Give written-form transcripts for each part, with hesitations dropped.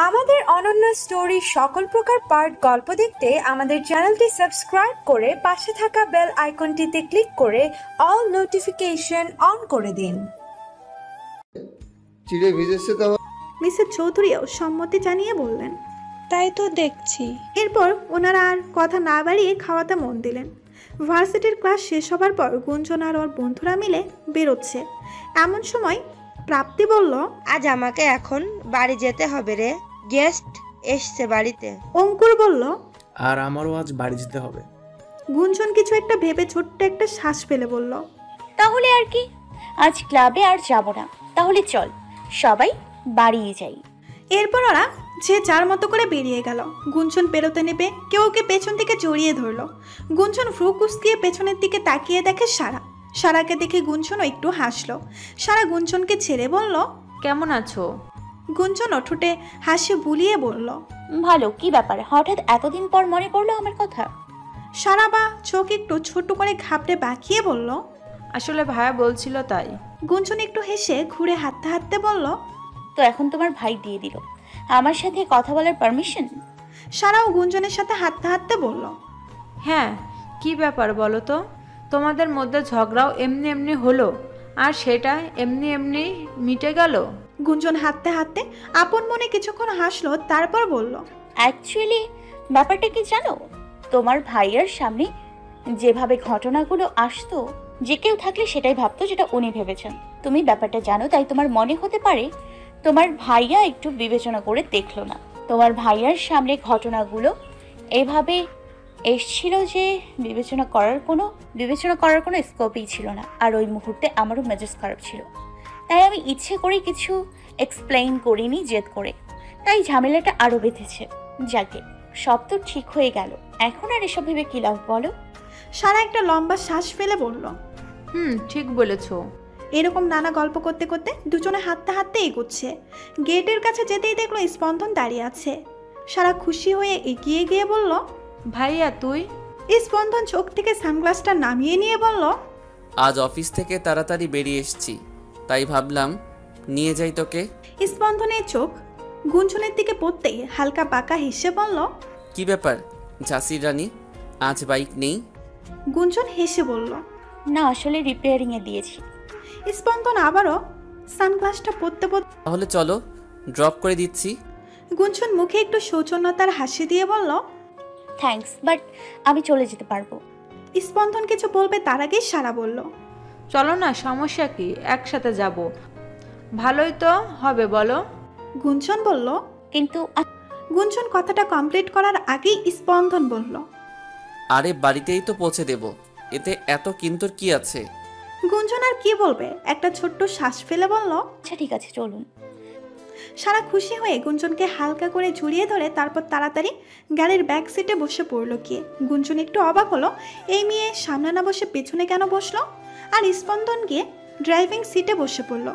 আমাদের অনন্য স্টোরি সকল প্রকার পার্ট গল্প দেখতে আমাদের চ্যানেলটি সাবস্ক্রাইব করে পাশে থাকা বেল আইকনটিতে ক্লিক করে অল নোটিফিকেশন অন করে দিন। চিড়ে ভিজেছে তো? মিসেস চৌধুরীও সম্মতি জানিয়ে বললেন, তাই তো দেখছি। এরপর ওনারা আর কথা না বাড়িয়ে খাওয়াতে মন দিলেন। ভার্সিটির ক্লাস শেষ হবার পর গুঞ্জন আর ওর বন্ধুরা মিলে বেরোচ্ছে। এমন সময় প্রাপ্তি বলল, আজ আমাকে এখন বাড়ি যেতে হবে রে, গেস্ট এসছে বাড়িতে। অঙ্কুর বলল, আর আমারও আজ বাড়ি যেতে হবে। গুঞ্জন কিছু একটা ভেবে ছোট্ট একটা শ্বাস ফেলে বলল, তাহলে আর কি, আজ ক্লাবে আর যাব না, তাহলে চল সবাই বাড়িয়ে যাই। এরপর ওরা যে যার মতো করে বেরিয়ে গেল। গুঞ্জন বেরোতে নেবে কেউ ওকে পেছন থেকে জড়িয়ে ধরলো। গুঞ্জন ভ্রু কুঁচকিয়ে পেছনের দিকে তাকিয়ে দেখে সারা। সারাকে দেখে গুঞ্জনও একটু হাসলো। সারা গুঞ্জনকে ছেড়ে বলল, কেমন আছো? গুঞ্জন ঠোঁটে হাসি বুলিয়ে বলল, ভালো। কি ব্যাপার, হঠাৎ এতদিন পর মনে পড়লো আমার কথা? সারা বা চোখ একটু ছোট করে ঘাবড়ে বাঁকিয়ে বলল, আসলে ভাইয়া বলছিল তাই। গুঞ্জন একটু হেসে ঘুরে হাঁটতে হাঁটতে বলল, তো এখন তোমার ভাই দিয়ে দিল আমার সাথে কথা বলার পারমিশন? সারাও গুঞ্জনের সাথে হাঁটতে হাঁটতে বলল, হ্যাঁ, কি ব্যাপার বলো তো? তোমাদের মধ্যে ঝগড়াও এমনি এমনি হলো আর সেটা এমনি এমনি মিটে গেল? গুঞ্জন হাঁটতে হাঁটতে আপন মনে কিছুক্ষণ হাসলো, তারপর বলল, অ্যাকচুয়ালি ব্যাপারটা কি জানো, তোমার ভাইয়ার সামনে যেভাবে ঘটনাগুলো আসতো, যে কেউ থাকলে সেটাই ভাবতো যেটা উনি ভেবেছেন। তুমি ব্যাপারটা জানো, তাই তোমার মনে হতে পারে তোমার ভাইয়া একটু বিবেচনা করে দেখলো না। তোমার ভাইয়ার সামনে ঘটনাগুলো এভাবে এসছিল যে বিবেচনা করার কোনো স্কোপই ছিল না। আর ওই মুহূর্তে আমারও মেজাজ খারাপ ছিল, তাই আমি ইচ্ছে করে কিছু এক্সপ্লেইন করিনি জেদ করে, তাই ঝামেলাটা আরও বেঁধেছে। যাকে সব তো ঠিক হয়ে গেল, এখন আর এসব ভেবে কি লাভ বলো? সারা একটা লম্বা শ্বাস ফেলে বলল, ঠিক বলেছো। এরকম নানা গল্প করতে করতে দুজনে হাঁটতে হাঁটতে এগোচ্ছে। গেটের কাছে যেতেই দেখলো স্পন্দন দাঁড়িয়ে আছে। সারা খুশি হয়ে এগিয়ে গিয়ে বলল, ভাইয়া তুই? স্পন্দন চোখ থেকে সানগ্লাসটা নামিয়ে নিয়ে বলল, আজ অফিস থেকে তাড়াতাড়ি বেরিয়ে এসেছি, তাই ভাবলাম নিয়ে যাই তোকে। স্পন্দনের চোখ গুঞ্জনের দিকে পড়তেই হালকা বাঁকা হেসে বলল, কি ব্যাপার ঝাঁসির রানী, আজ বাইক নেই? গুঞ্জন হেসে বলল, না, আসলে রিপেয়ারিংয়ে দিয়েছি। স্পন্দন আবারও সানগ্লাসটা পরতে পরতে, তাহলে চলো ড্রপ করে দিচ্ছি। গুঞ্জন মুখে একটু সৌজন্যতার হাসি দিয়ে বলল, থ্যাঙ্কস, বাট আমি চলে যেতে পারবো। স্পন্দন কিছু বলবে তার আগেই সারা বলল, চলো না, সমস্যা কি, একসাথে যাব, ভালোই তো হবে বলো। গুঞ্জন বলল, কিন্তু গুঞ্জন কথাটা কমপ্লিট করার আগেই স্পন্দন বলল, আরে বাড়িতেই তো পৌঁছে দেব, এতে এত কিন্তুর কি আছে? গুঞ্জন আর কি বলবে, একটা ছোট্ট শ্বাস ফেলে বলল, আচ্ছা ঠিক আছে চলুন। সারা খুশি হয়ে গুঞ্জনকে হালকা করে জড়িয়ে ধরে তারপর তাড়াতাড়ি গাড়ির ব্যাক সিটে বসে পড়লো গিয়ে। গুঞ্জন একটু অবাক হলো, এই মেয়ে সামনে না বসে পেছনে কেন বসলো? আর স্পন্দন গিয়ে ড্রাইভিং সিটে বসে পড়লো।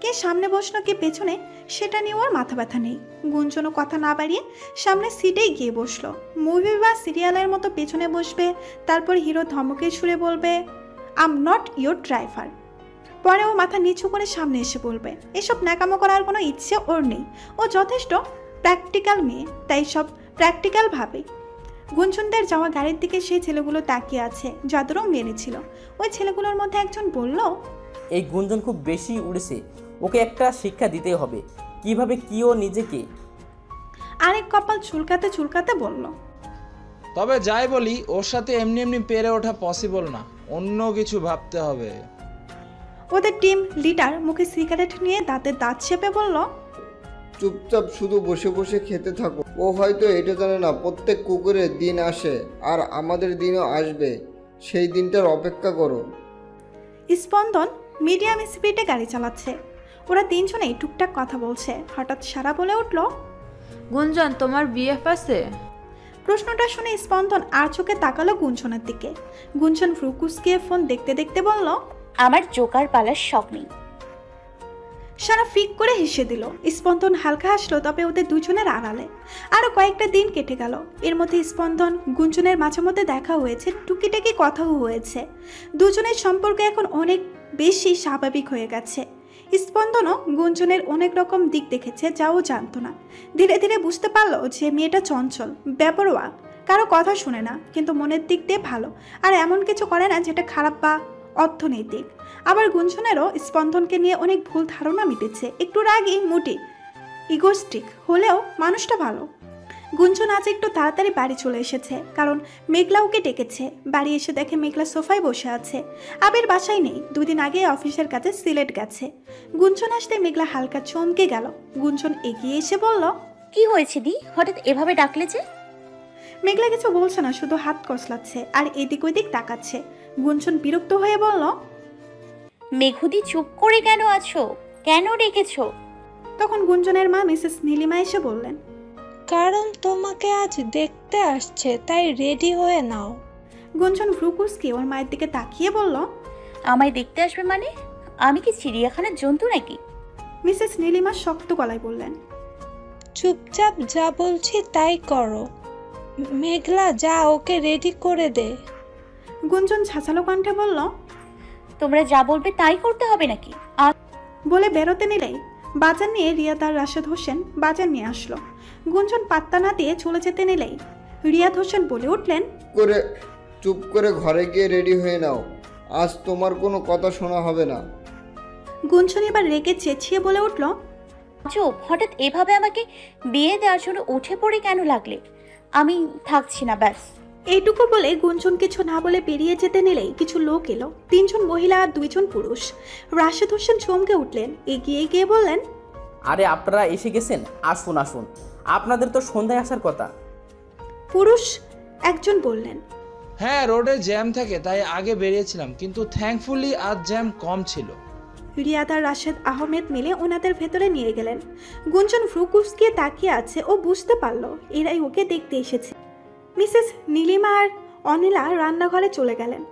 কে সামনে বসলো কে পেছনে সেটা নিয়ে ওর মাথা ব্যথা নেই। গুঞ্জনও কথা না বাড়িয়ে সামনে সিটেই গিয়ে বসলো। মুভি বা সিরিয়ালের মতো পেছনে বসবে, তারপর হিরো ধমকের সুরে বলবে, I am not your driver. পরে ও মাথা নিচু করে সামনে এসে বলবে। এসব ন্যাকামো করার কোনো ইচ্ছে ওর নেই, ও যথেষ্ট প্র্যাকটিক্যাল মেয়ে, তাই সব প্র্যাকটিক্যাল ভাবে। গুঞ্জনদের যাওয়া গাড়ির দিকে সেই ছেলেগুলো তাকিয়ে আছে, যাদেরও মেরেছিল। ওই ছেলেগুলোর মধ্যে একজন বলল, এই গুঞ্জন খুব বেশি উড়েছে, ওকে একটা শিক্ষা দিতে হবে, কিভাবে কি ও নিজেকে। আরেক কপাল চুলকাতে চুলকাতে বলল, তবে যাই বলি, ওর সাথে এমনি এমনি পেরে ওঠা পসিবল না, অন্য কিছু ভাবতে হবে। ওদের টিম লিডার মুখে সিগারেট নিয়ে দাঁতে দাঁত চেপে বলল, চুপচাপ শুধু বসে বসে খেতে থাকো। ও হয়তো এটা জানে না প্রত্যেক কুকুরের দিন আসে, আর আমাদের দিনও আসবে, সেই দিনটার অপেক্ষা করো। স্পন্দন মিডিয়াম স্পিডে গাড়ি চালাচ্ছে। ওরা তিনজনেই টুকটাক কথা বলছে। হঠাৎ সারা বলে উঠল, গুঞ্জন তোমার বিএফ আছে? প্রশ্নটা শুনে স্পন্দন আর চোখে তাকালো গুঞ্জনের দিকে। গুঞ্জন ভ্রু কুঁচকিয়ে ফোন দেখতে দেখতে বলল, আমার জোকার পালার শখ নেই। সারা ফিক করে হেসে দিল। স্পন্দন হালকা হাসলো, তবে ওদের দুজনের আড়ালে। আরো কয়েকটা দিন কেটে গেল। এর মধ্যে স্পন্দন গুঞ্জনের মাঝে মধ্যে দেখা হয়েছে, টুকিটাকি কথাও হয়েছে। দুজনের সম্পর্ক এখন অনেক বেশি স্বাভাবিক হয়ে গেছে। স্পন্দনও গুঞ্জনের অনেক রকম দিক দেখেছে, যা ও জানতো না। ধীরে ধীরে বুঝতে পারলো যে মেয়েটা চঞ্চল, বেপরোয়া, কারো কথা শুনে না, কিন্তু মনের দিক দিয়ে ভালো, আর এমন কিছু করে না যেটা খারাপ বা অর্থনৈতিক। আবার গুঞ্জনেরও স্পন্দনকে নিয়ে অনেক ভুল ধারণা মিটেছে, একটু রাগী, মুটি, ইগোস্টিক হলেও মানুষটা ভালো। গুঞ্জন আজ একটু তাড়াতাড়ি বাড়ি চলে এসেছে, কারণ মেঘলা ওকে ডেকেছে। বাড়ি এসে দেখে মেঘলা সোফায় বসে আছে, আবির বাসায় নেই, দুদিন আগে অফিসের কাছে সিলেট গেছে। গুঞ্জন আসতে মেঘলা হালকা চমকে গেল। গুঞ্জন এগিয়ে এসে বলল, কি হয়েছে দি, হঠাৎ এভাবে ডাকলে যে? মেঘলা কিছু বলছে না, শুধু হাত কসলাচ্ছে আর এদিক ওইদিক তাকাচ্ছে। গুঞ্জন বিরক্ত হয়ে বলল, মেঘুদি চুপ করে কেন আছো, কেন ডেকেছো? তখন গুঞ্জনের মা মিসেস নীলিমা এসে বললেন, কারণ তোমাকে আজ দেখতে আসছে, তাই রেডি হয়ে নাও। গুঞ্জন ভ্রুকুসকে ওর মায়ের দিকে তাকিয়ে বলল, আমায় দেখতে আসবে মানে? আমি কি চিড়িয়াখানার জন্তু নাকি? মিসেস নীলিমা শক্ত গলায় বললেন, চুপচাপ যা বলছি তাই করো। মেঘলা, যা ওকে রেডি করে দে। গুঞ্জন ঝাঁঝালো কণ্ঠে বলল, তোমরা যা বলবে তাই করতে হবে নাকি? বলে বেরোতে নিলেই বাজার নিয়ে রিয়াদ আর রাশেদ হোসেন বাজার নিয়ে আসলো। গুঞ্জন পাত্তা না দিয়ে চলে যেতে নিলেই রিয়াদ হোসেন বলে উঠলেন, চুপ করে ঘরে গিয়ে রেডি হয়ে নাও, আজ তোমার কোনো কথা শোনা হবে না। গুঞ্জন এবার রেগে চেঁচিয়ে বলে উঠল, চুপ, হঠাৎ এভাবে আমাকে বিয়ে দেওয়ার জন্য উঠে পড়ে কেন লাগলে? আমি থাকছি না, ব্যাস। এইটুকু বলে গুঞ্জন কিছু না বলে বেরিয়ে যেতে নিলেই কিছু লোক এলো, 3 জন মহিলা আর 2 জন পুরুষ। রাশেদ হোসেন চমকে উঠলেন, এগিয়ে গিয়ে বললেন, আরে আপনারা এসে গেছেন, আসুন আসুন, আপনাদের তো সন্ধ্যায় আসার কথা। পুরুষ একজন বললেন, হ্যাঁ, রোডে জ্যাম থাকে তাই আগে বেরিয়েছিলাম, কিন্তু থ্যাঙ্কফুলি আজ জ্যাম কম ছিল। রিয়াদ আর রাশেদ আহমেদ মিলে ওনাদের ভেতরে নিয়ে গেলেন। গুঞ্জন ভ্রুকুসকিয়ে তাকিয়ে আছে, ও বুঝতে পারলো এরাই ওকে দেখতে এসেছে। মিসেস নীলিমা আর অনিলা রান্নাঘরে চলে গেলেন।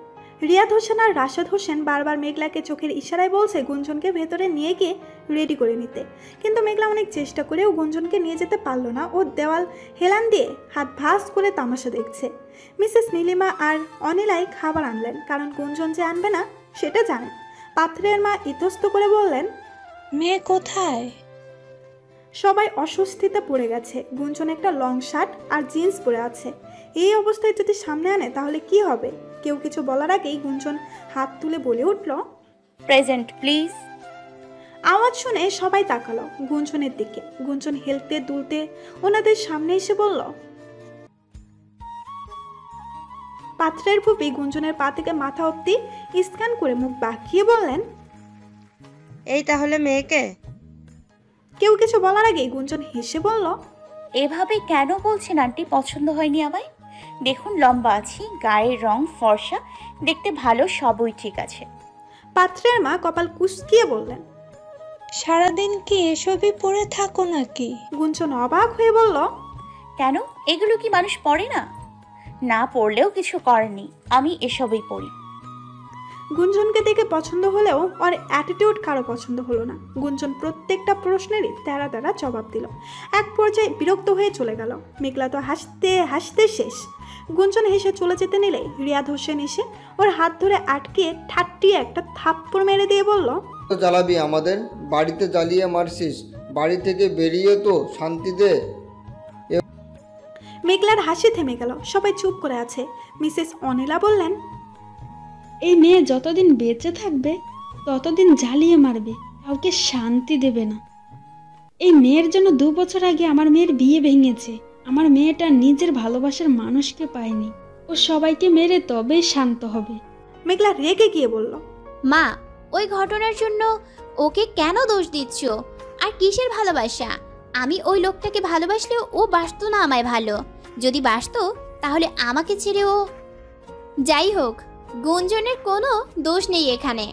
রিয়াদ হোসেন আর রাশেদ হোসেন বারবার মেঘলাকে চোখের ইশারায় বলছে গুঞ্জনকে ভেতরে নিয়ে গিয়ে রেডি করে নিতে, কিন্তু মেঘলা অনেক চেষ্টা করেও গুঞ্জনকে নিয়ে যেতে পারলো না। ও দেওয়াল হেলান দিয়ে হাত ভাঁজ করে তামাশা দেখছে। মিসেস নীলিমা আর অনিলাই খাবার আনলেন, কারণ গুঞ্জন যে আনবে না সেটা জানেন। পাত্রের মা ইতস্ত করে বললেন, মেয়ে কোথায়? সবাই অস্বস্তিতে পড়ে গেছে। গুঞ্জন একটা লং শার্ট আর জিন্স পরে আছে, এই অবস্থায় যদি সামনে আনে তাহলে কি হবে? কেউ কিছু বলার আগেই গুঞ্জন হাত তুলে বলে উঠল, প্রেজেন্ট প্লিজ। আওয়াজ শুনে সবাই তাকালো গুঞ্জনের দিকে। গুঞ্জন হেলতে দুলতে ওনাদের সামনে এসে বলল, পাত্রের ফুপি গুঞ্জনের পা থেকে মাথা অব্দি স্ক্যান করে মুখ বাঁকিয়ে বললেন, এই তাহলে মেয়েকে? কেউ কিছু বলার আগেই গুঞ্জন হেসে বলল, এভাবে কেন বলছেন আন্টি? পছন্দ হয়নি আমায়? দেখুন, লম্বা আছি, গায়ের রং ফর্সা, দেখতে ভালো, সবই ঠিক আছে। পাত্রের মা কপাল কুঁচকিয়ে বললেন, সারাদিন কি এসবই পরে থাকো নাকি? গুঞ্জন অবাক হয়ে বলল, কেন, এগুলো কি মানুষ পড়ে না? না পড়লেও কিছু করেনি, আমি এসবই পড়ি। গুঞ্জনকে দেখে পছন্দ হলেও ওর অ্যাটিটিউড কারো পছন্দ হলো না। গুঞ্জন প্রত্যেকটা প্রশ্নেরই তেরা তেরা জবাব দিল। এক পর্যায়ে বিরক্ত হয়ে চলে গেল। মেঘলা তো হাসতে হাসতে শেষ। গুঞ্জন হেসে চলে যেতে নিলে রিয়াদ হোসেন এসে ওর হাত ধরে আটকে ঠাট্টিয়ে একটা থাপ্পড় মেরে দিয়ে বলল, তো জ্বালাবি আমাদের, বাড়িতে জ্বালিয়ে মারছিস, বাড়ি থেকে বেরিয়ে তো শান্তিতে। মেঘলার হাসি থেমে গেল, সবাই চুপ করে আছে। মিসেস অনিলা বললেন, এই মেয়ে যতদিন বেঁচে থাকবে ততদিন জ্বালিয়ে মারবে, কাউকে শান্তি দেবে না। এই মেয়ের জন্য 2 বছর আগে আমার মেয়ের বিয়ে ভেঙেছে। আমার মেয়েটা নিজের ভালোবাসার মানুষকে পায়নি, ও সবাইকে মেরে তবেই শান্ত হবে। মেঘলা রেগে গিয়ে বলল, মা, ওই ঘটনার জন্য ওকে কেন দোষ দিচ্ছ? আর কিসের ভালোবাসা? আমি ওই লোকটাকে ভালোবাসলেও ও বাসতো না আমায় ভালো। যদি বাসতো তাহলে আমাকে ছেড়ে ও... যাই হোক, গুঞ্জনের কোনো দোষ নেই এখানে।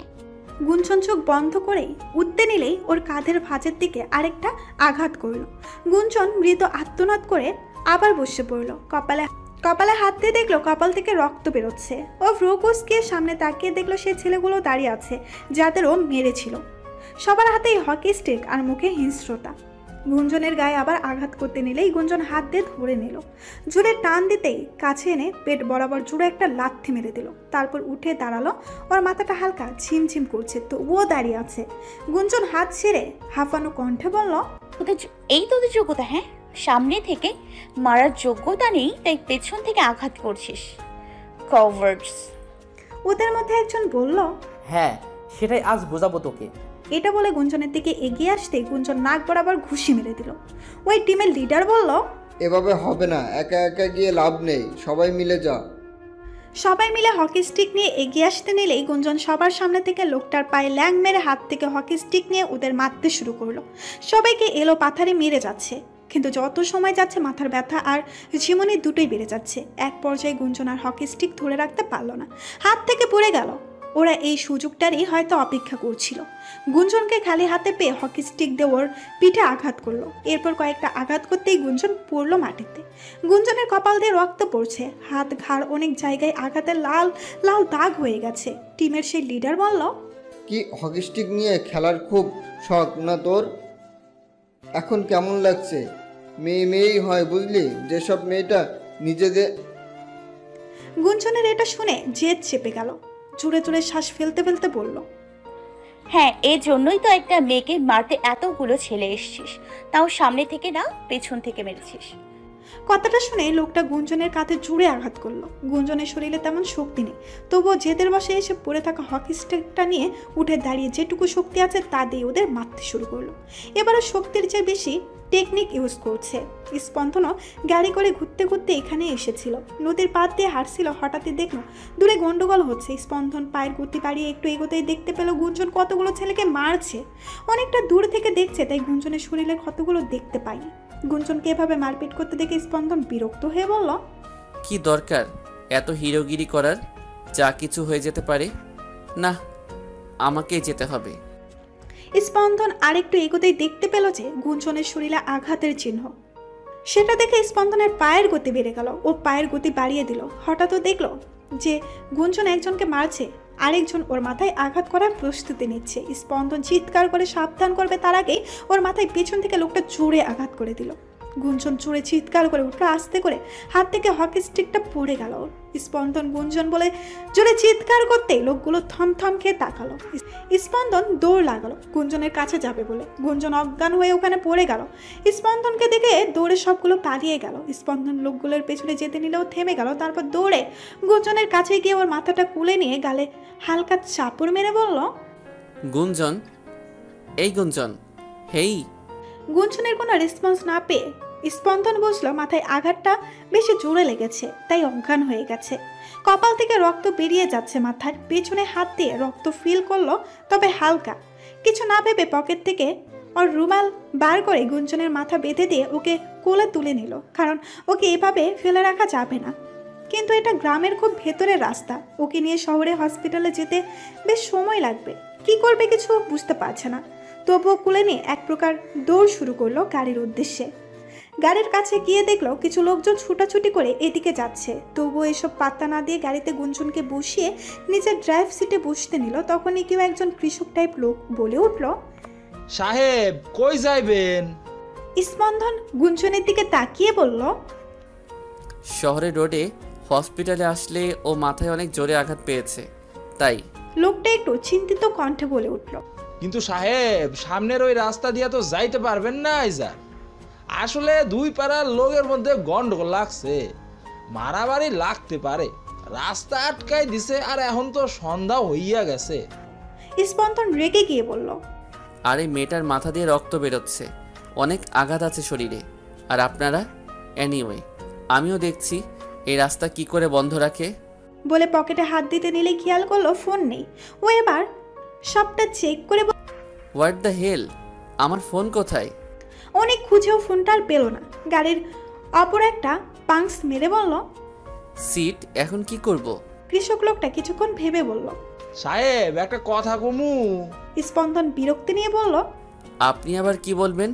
গুঞ্জন চোখ বন্ধ করেই উঠতে নিলেই ওর কাঁধের ভাঁজের দিকে আরেকটা আঘাত করল। গুঞ্জন মৃত আত্মনাদ করে আবার বসে পড়ল। কপালে হাত দিয়ে দেখলো কপাল থেকে রক্ত বেরোচ্ছে। ও ভ্রুকুসকে সামনে তাকিয়ে দেখলো সেই ছেলেগুলো দাঁড়িয়ে আছে যাদের ও মেরেছিল। সবার হাতেই হকি স্টিক আর মুখে হিংস্রতা। গুঞ্জনের গায়ে আবার আঘাত করতে নিলেই গুঞ্জন হাত দিয়ে ধরে নিল। জোরে টান দিতেই কাছে এনে পেট বরাবর জোরে একটা লাথি মেরে দিল। তারপর উঠে দাঁড়ালো। ওর মাথাটা হালকা ঝিমঝিম করছে, তবুও দাঁড়িয়ে আছে। গুঞ্জন হাত ছেড়ে হাঁফানো কণ্ঠে বলল, এই তোদের যোগ্যতা? হ্যাঁ, সামনে থেকে মারার যোগ্যতা নেই, তাই পেছন থেকে আঘাত করছিস। কভার্ডস। ওদের মধ্যে একজন বলল, হ্যাঁ, সেটাই আজ বোঝাবো তোকে। এটা বলে গুঞ্জনের দিকে এগিয়ে আসতে গুঞ্জন নাক বরাবর ঘুষি মেরে দিল। ওই টিমের লিডার বলল, এভাবে হবে না, একা একা গিয়ে লাভ নেই, সবাই মিলে যা। সবাই মিলে হকি স্টিক নিয়ে এগিয়ে আসতে নিলেই গুঞ্জন সবার সামনে থেকে লোকটার পায়ে ল্যাং মেরে হাত থেকে হকি স্টিক নিয়ে ওদের মারতে শুরু করলো। সবাইকে এলো পাথারে মেরে যাচ্ছে, কিন্তু যত সময় যাচ্ছে মাথার ব্যথা আর ঝিমুনি দুটোই বেড়ে যাচ্ছে। এক পর্যায়ে গুঞ্জন আর হকি স্টিক ধরে রাখতে পারলো না, হাত থেকে পড়ে গেল। ওরা এই সুযোগটারই হয়তো অপেক্ষা করছিল। গুঞ্জনকে খালি হাতে পেয়ে হকি স্টিক দিয়ে ওর পিঠে আঘাত করলো। এরপর কয়েকটা আঘাত করতেই গুঞ্জন পড়লো মাটিতে। গুঞ্জনের কপাল দিয়ে রক্ত পড়ছে, হাত ঘাড় অনেক জায়গায় আঘাতে লাল লাল দাগ হয়ে গেছে। টিমের সেই লিডার বলল, কি হকি স্টিক নিয়ে খেলার খুব শখ না তোর? এখন কেমন লাগছে? মেয়েই হয় বুঝলি, যেসব মেয়েটা নিজেদের। গুঞ্জনের এটা শুনে জেদ চেপে গেল। জোরে জোরে শ্বাস ফেলতে ফেলতে বলল, হ্যাঁ, এর জন্যই তো একটা মেয়েকে মারতে এতগুলো ছেলে এসছিস, তাও সামনে থেকে না পেছন থেকে মেরেছিস। কথাটা শুনে লোকটা গুঞ্জনের কাঁধে জুড়ে আঘাত করলো। গুঞ্জনের শরীরে তেমন শক্তি নেই, তবুও জেদের বসে এসে পড়ে থাকা হকি স্টিকটা নিয়ে উঠে দাঁড়িয়ে যেটুকু শক্তি আছে তা দিয়ে ওদের মারতে শুরু করলো। এবারও শক্তির চেয়ে বেশি টেকনিক ইউজ করছে। স্পন্দনও গাড়ি করে ঘুরতে ঘুরতে এখানে এসেছিল, নদীর পাড় দিয়ে হাঁটছিল। হঠাৎই দেখলো দূরে গন্ডগোল হচ্ছে। স্পন্দন পায়ের গতি বাড়িয়ে একটু এগোতেই দেখতে পেল গুঞ্জন কতগুলো ছেলেকে মারছে। অনেকটা দূর থেকে দেখছে, তাই গুঞ্জনের শরীরের ক্ষতগুলো দেখতে পায়নি। গুঞ্জনকে এভাবে মারপিট করতে দেখে স্পন্দন বিরক্ত হয়ে বলল, কি দরকার এত হিরোগিরি করার? যা কিছু হয়ে যেতে পারে। না, আমাকে যেতে হবে। স্পন্দন আরেকটু এগোতেই দেখতে পেল যে গুঞ্জনের শরীরে আঘাতের চিহ্ন। সেটা দেখে স্পন্দনের পায়ের গতি বেড়ে গেল। ও পায়ের গতি বাড়িয়ে দিল। হঠাৎও দেখলো যে গুঞ্জন একজনকে মারছে, আরেকজন ওর মাথায় আঘাত করার প্রস্তুতি নিচ্ছে। স্পন্দন চিৎকার করে সাবধান করবে তার আগেই ওর মাথায় পেছন থেকে লোকটা জোরে আঘাত করে দিল। গুঞ্জন জোরে চিৎকার করে উঠলো। আস্তে করে হাত থেকে হকি স্টিকটা পড়ে গেল। স্পন্দন গুঞ্জন বলে জোরে চিৎকার করতেই লোকগুলো থমথম খেয়ে তাকালো। স্পন্দন দৌড় লাগালো গুঞ্জনের কাছে যাবে বলে। গুঞ্জন অজ্ঞান হয়ে ওখানে পড়ে গেল। স্পন্দনকে দেখে দৌড়ে সবগুলো পালিয়ে গেল। স্পন্দন লোকগুলোর পেছনে যেতে নিলেও থেমে গেল। তারপর দৌড়ে গুঞ্জনের কাছে গিয়ে ওর মাথাটা কুলে নিয়ে গালে হালকা চাপড় মেরে বলল, গুঞ্জন, এই গুঞ্জন, হেই। গুঞ্জনের কোনো রেসপন্স না পেয়ে স্পন্দন বুঝলো মাথায় আঘাতটা বেশি জোরে লেগেছে, তাই অজ্ঞান হয়ে গেছে। কপাল থেকে রক্ত বেরিয়ে যাচ্ছে। মাথার পেছনে হাত দিয়ে রক্ত ফিল করলো, তবে হালকা। কিছু না ভেবে পকেট থেকে ওর রুমাল বার করে গুঞ্জনের মাথা বেঁধে দিয়ে ওকে কোলে তুলে নিল, কারণ ওকে এভাবে ফেলে রাখা যাবে না। কিন্তু এটা গ্রামের খুব ভেতরের রাস্তা, ওকে নিয়ে শহরে হসপিটালে যেতে বেশ সময় লাগবে। কি করবে কিছু বুঝতে পারছে না, তবুও কুলে নিয়ে এক প্রকার দৌড় শুরু করলো গাড়ির উদ্দেশ্যে। গাড়ির কাছে গিয়ে দেখলো কিছু লোকজন ছুটাছুটি করে এদিকে যাচ্ছে। তবুও এসব পাত্তা না দিয়ে গাড়িতে গুঞ্জনকে বসিয়ে নিজের ড্রাইভ সিটে বসতে নিল। তখনই কেউ একজন কৃষক টাইপ লোক বলে উঠল, সাহেব কই যাইবেন? স্পন্দন গুঞ্জনের দিকে তাকিয়ে বলল, শহরের রোডে হসপিটালে আসলে ও মাথায় অনেক জোরে আঘাত পেয়েছে, তাই। লোকটা একটু চিন্তিত কণ্ঠে বলে উঠল, কিন্তু সাহেব সামনের ওই রাস্তা দিয়ে তো যাইতে পারবেন না আইজার। আসলে দুই পাড়ার লোকের মধ্যে গন্ডগোল লাগছে, মারামারি লাগতে পারে, রাস্তা আটকাই দিছে, আর এখন তো সন্ধ্যা হইয়া গেছে। স্পন্দন রেগে গিয়ে বলল, আরে মেয়েটার মাথা দিয়ে রক্ত বেরোচ্ছে, অনেক আঘাত আছে শরীরে। আর আপনারা? এনিওয়ে, আমিও দেখছি এই রাস্তা কি করে বন্ধ রাখে। বলে পকেটে হাত দিতে নিলে খেয়াল করলো ফোন নেই। ও এবার সবটা চেক করে, হোয়াট দ্য হেল, আমার ফোন কোথায়? অনেক খুঁজেও ফোনটা আর পেল না। গাড়ির অপর একটা পাংস মেরে বলল, সিট, এখন কি করব? কৃষক লোকটা কিছুক্ষণ ভেবে বলল, সাহেব একটা কথা কমু। স্পন্দন বিরক্তি নিয়ে বলল, আপনি আবার কি বলবেন?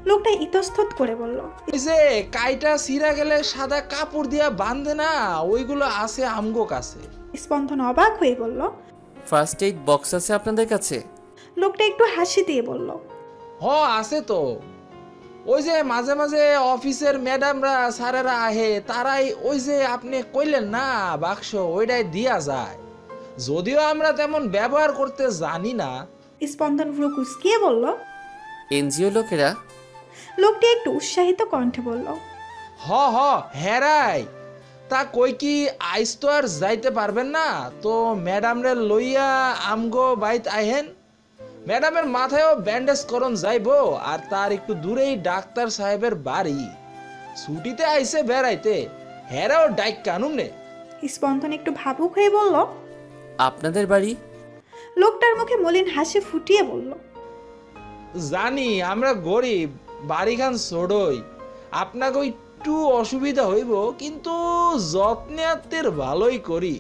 লোকটা ইতস্তত করে বলল, এই যে কাইটা ছিঁড়া গেলে সাদা কাপড় দিয়া বাঁধে না, ওইগুলো আছে আমগো কাছে। স্পন্দন অবাক হয়ে বলল, ফার্স্ট এইড বক্স আছে আপনাদের কাছে? লোকটা একটু হাসি দিয়ে বলল, হ আছে তো, ওই যে মাঝে মাঝে অফিসের ম্যাডামরা স্যারেরা আহে, তারাই ওই যে আপনি কইলেন না বাক্স, ওইটাই দিয়া যায়, যদিও আমরা তেমন ব্যবহার করতে জানি না। স্পন্দন ভ্রু কুঁচকিয়ে বলল। এনজিও লোকেরা? লোকটি একটু উৎসাহিত কণ্ঠে বলল, হ হেরাই। তা কই কি আইস তো আর যাইতে পারবেন না, তো ম্যাডামরে লইয়া আমগো বাইত আহেন। ম্যাডামের মাথায়ও ব্যান্ডেজ করন যাইবো, আর তার একটু দূরেই ডাক্তার সাহেবের বাড়ি, ছুটিতে আইসে বেড়াইতে, হেরাও ডাইক কানুন নে। স্পন্দন একটু ভাবুক হয়ে বলল, আপনাদের বাড়ি? লোকটার মুখে মলিন হাসি ফুটিয়ে বলল, জানি আমরা গরিব, বাড়িখান ছোড়ই, আপনাকে একটু অসুবিধা হইব, কিন্তু যত্নে আত্মের ভালোই করি,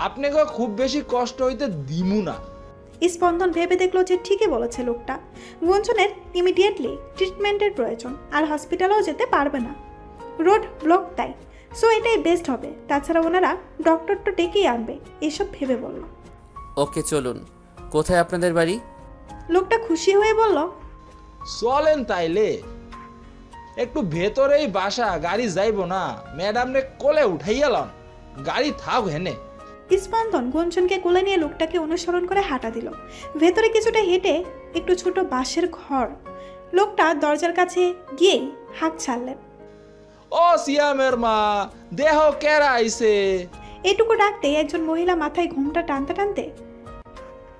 আপনাকে খুব বেশি কষ্ট হইতে দিমু না। স্পন্দন ভেবে দেখলো যে ঠিকই বলেছে লোকটা। গুঞ্জনের ইমিডিয়েটলি ট্রিটমেন্টের প্রয়োজন, আর হসপিটালেও যেতে পারবে না, রোড ব্লক তাই, সো এটাই বেস্ট হবে। তাছাড়া ওনারা ডক্টর তো ডেকেই আনবে, এসব ভেবে বলল। ওকে চলুন। কোথায় আপনাদের বাড়ি? লোকটা খুশি হয়ে বলল, চলেন তাইলে, একটু ভেতরেই বাসা, গাড়ি যাইব না, ম্যাডাম রে কোলে উঠাইয়ালাম, গাড়ি থাক হেনে। স্পন্দন গুঞ্জনকে কোলে নিয়ে লোকটাকে অনুসরণ করে হাঁটা দিল। ভেতরে কিছুটা হেঁটে একটু ছোট বাঁশের ঘর। লোকটা দরজার কাছে গিয়ে হাঁক ছাড়লেন, ও সিয়ামের মা, দেহ কেরা আইছে। এটুকু ডাকতে একজন মহিলা মাথায় ঘুমটা টানতে টানতে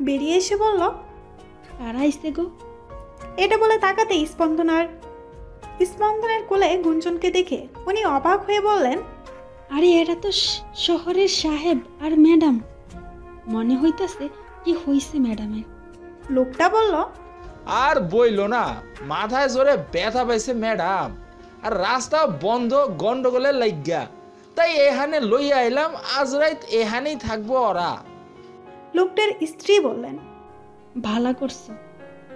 বেরিয়ে এসে বলল, কারা আইছে গো? এটা বলে তাকাতে স্পন্দনের কোলে গুঞ্জনকে দেখে উনি অবাক হয়ে বললেন, আরে এরা তো শহরের সাহেব আর ম্যাডাম, মনে হইতাছে কি হইছে ম্যাডামের। লোকটা বলল, আর বইল না, মাথায় জোরে ব্যথা পাইছে ম্যাডাম, আর রাস্তা বন্ধ গন্ডগোলের লাগিয়া, তাই এখানে লইয়া আইলাম, আজ রাত এখানেই থাকবো ওরা। লোকটার স্ত্রী বললেন, ভালা করছো,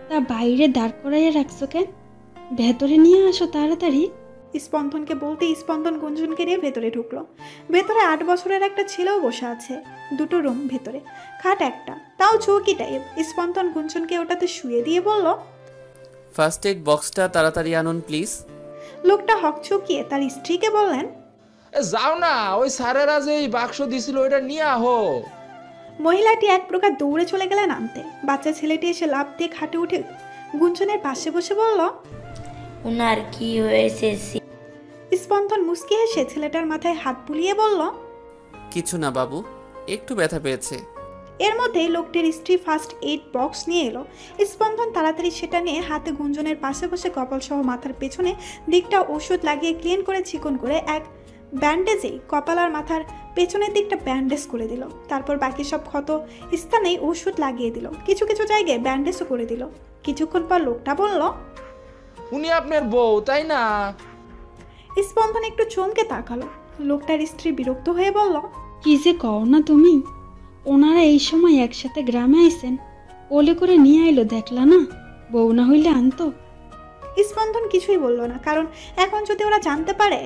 তা বাইরে দাঁড় করাইয়া রাখছো কেন? ভেতরে নিয়ে আসো তাড়াতাড়ি। স্পন্দনকে বলতে স্পন্দন গুঞ্জনকে নিয়ে ভেতরে ঢুকলো। ভেতরে 8 বছরের একটা ছেলেও বসে আছে। 2টো রুম ভেতরে, খাট একটা, তাও চৌকি টাইপ। স্পন্দন গুঞ্জনকে ওটাতে শুয়ে দিয়ে বলল, ফার্স্ট এড বক্সটা তাড়াতাড়ি আনুন প্লিজ। লোকটা হকচকিয়ে তার স্ত্রীকে বললেন, যাও না, ওই স্যারেরা যে বাক্স দিছিল ওইটা নিয়ে আহো। মহিলাটি এক প্রকার দৌড়ে চলে গেলেন আনতে। বাচ্চা ছেলেটি এসে লাফ দিয়ে খাটে উঠে গুঞ্জনের পাশে বসে বলল, উনার কি হয়েছে? স্পন্দন মুস্কি হেসে ছেলেটার মাথায় হাত বুলিয়ে বলল, কিছু না বাবু, একটু ব্যথা পেয়েছে। এর মধ্যেই লোকটির স্ত্রী ফার্স্ট এইড বক্স নিয়ে এলো। স্পন্দন তাড়াতাড়ি সেটা নিয়ে হাতে গুঞ্জনের পাশে বসে কপাল সহ মাথার পেছনে দিকটা ওষুধ লাগিয়ে ক্লিন করে চিকন করে এক ব্যান্ডেজেই কপাল আর মাথার পেছনের দিকটা ব্যান্ডেজ করে দিল। তারপর বাকি সব ক্ষত স্থানেই ওষুধ লাগিয়ে দিল, কিছু কিছু জায়গায় ব্যান্ডেজও করে দিল। কিছুক্ষণ পর লোকটা বলল, উনি আপনার বউ তাই না? স্পন্দন একটু চমকে তাকালো। লোকটার স্ত্রী বিরক্ত হয়ে বলল, কি যে কও না তুমি, ওনারা এই সময় একসাথে গ্রামে আইছেন, ওলে করে নিয়ে আইলো, দেখলা না? বউ না হইলে আনতো। স্পন্দন কিছুই বলল না, কারণ এখন যদি ওরা জানতে পারে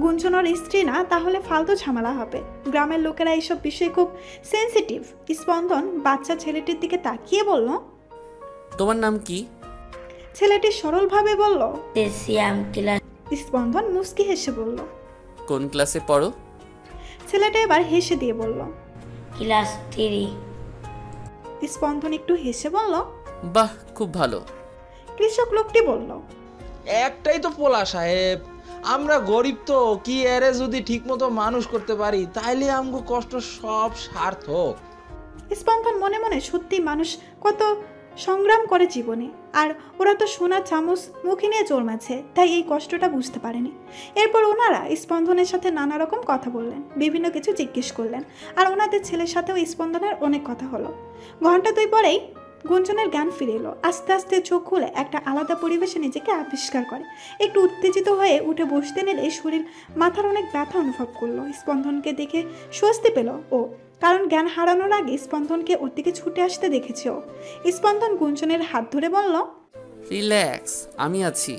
গুঞ্জন ওর স্ত্রী না, তাহলে ফালতু ঝামেলা হবে। গ্রামের লোকেরা এইসব বিষয়ে খুব সেন্সিটিভ। স্পন্দন বাচ্চা ছেলেটির দিকে তাকিয়ে বলল, তোমার নাম কি? ছেলেটি সরলভাবে বলল, ক্লাস। স্পন্দন মুস্কি হেসে বলল, কোন ক্লাসে পড়ো? ছেলেটা এবার হেসে দিয়ে বলল, ক্লাস 3। স্পন্দন একটু হেসে বলল, বাহ, খুব ভালো। কৃষক লোকটি বলল, একটাই তো পোলা সাহেব, আমরা গরিব, তো কি এরে যদি ঠিক মতো মানুষ করতে পারি তাইলে আমগো কষ্ট সব সার্থক। স্পন্দন মনে মনে সত্যি মানুষ কত সংগ্রাম করে জীবনে, আর ওরা তো সোনার চামচ মুখে নিয়ে জন্মেছে, তাই এই কষ্টটা বুঝতে পারেনি। এরপর ওনারা স্পন্দনের সাথে নানা রকম কথা বললেন, বিভিন্ন কিছু জিজ্ঞেস করলেন, আর ওনাদের ছেলের সাথেও স্পন্দনের অনেক কথা হলো। ঘন্টা 2 পরেই গুঞ্জনের জ্ঞান ফিরে এলো। আস্তে আস্তে চোখ খুলে একটা আলাদা পরিবেশে নিজেকে আবিষ্কার করে। একটু উত্তেজিত হয়ে উঠে বসতে নিলে শরীর মাথার অনেক ব্যথা অনুভব করলো। স্পন্দনকে দেখে স্বস্তি পেল ও, কারণ জ্ঞান হারানোর আগে স্পন্দনকে ওর দিকে ছুটে আসতে দেখেছে ও। স্পন্দন গুঞ্জনের হাত ধরে বলল, রিল্যাক্স, আমি আছি।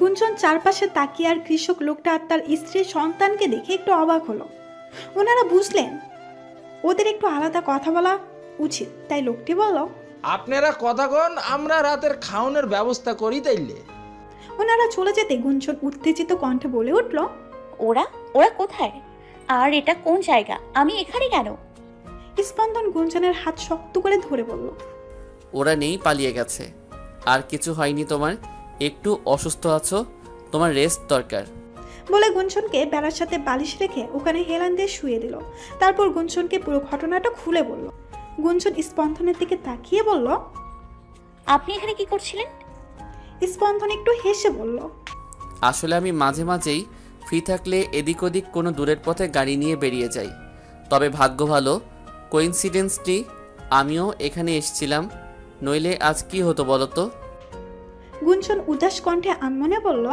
গুঞ্জন চারপাশে তাকিয়ে আর কৃষক লোকটা আর তার স্ত্রীর সন্তানকে দেখে একটু অবাক হলো। ওনারা বুঝলেন ওদের একটু আলাদা কথা বলা উচিত, তাই লোকটি বলল, আপনারা কথা কন, আমরা রাতের খাওয়ানোর ব্যবস্থা করি তাইলে। ওনারা চলে যেতে গুঞ্জন উত্তেজিত কণ্ঠে বলে উঠল, ওরা ওরা কোথায়? আর এটা কোন জায়গা? আমি এখানে কেন? স্পন্দন গুঞ্জনের হাত শক্ত করে ধরে বলল, ওরা নেই, পালিয়ে গেছে। আর কিছু হয়নি তোমার? একটু অসুস্থ আছো, তোমার রেস্ট দরকার। বলে গুঞ্জনকে বেলার সাথে বালিশ রেখে ওখানে হেলান দিয়ে শুয়ে দিল। তারপর গুঞ্জনকে পুরো ঘটনাটা খুলে বলল। গুঞ্জন স্পন্দনের দিকে তাকিয়ে বলল, আপনি এখানে কি করছিলেন? স্পন্দন একটু হেসে বলল, আসলে আমি মাঝে মাঝেই ফ্রি থাকলে এদিক ওদিক কোনো দূরের পথে গাড়ি নিয়ে বেরিয়ে যাই। তবে ভাগ্য ভালো, কোইন্সিডেন্সলি আমিও এখানে এসেছিলাম, নইলে আজ কি হতো বলো তো? গুঞ্জন উদাস কণ্ঠে আনমনে বলল,